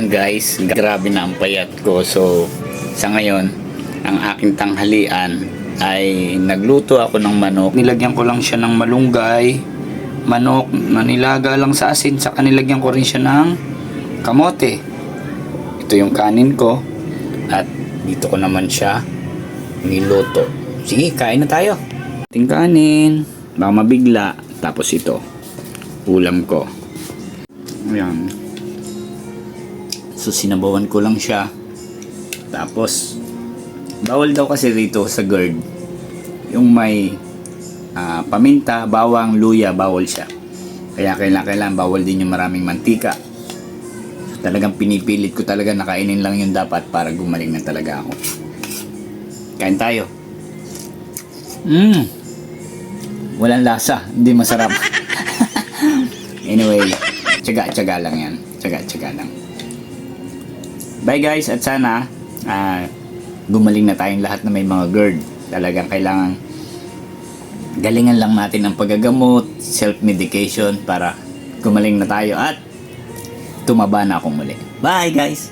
Ayan guys, grabe na ang payat ko. So, sa ngayon, ang aking tanghalian ay nagluto ako ng manok. Nilagyan ko lang siya ng malunggay, manok na nilaga lang sa asin, saka nilagyan ko rin siya ng kamote. Ito yung kanin ko at dito ko naman siya niluto. Sige, kain na tayo. Ating kanin, baka mabigla. Tapos ito, ulam ko. Ayan. So sinabawan ko lang siya. Tapos bawal daw kasi rito sa GERD yung may paminta, bawang, luya, bawal siya. Kaya kailangan bawal din yung maraming mantika. So, talagang pinipilit ko talaga na kainin lang yung dapat para gumaling na talaga ako. Kain tayo. Walang lasa, hindi masarap. Anyway, tiyaga lang yan. Tiyaga lang. Bye guys, at sana gumaling na tayong lahat na may mga GERD. Talagang kailangan galingan lang natin ang paggagamot, self-medication para gumaling na tayo at tumaba na ako muli. Bye guys!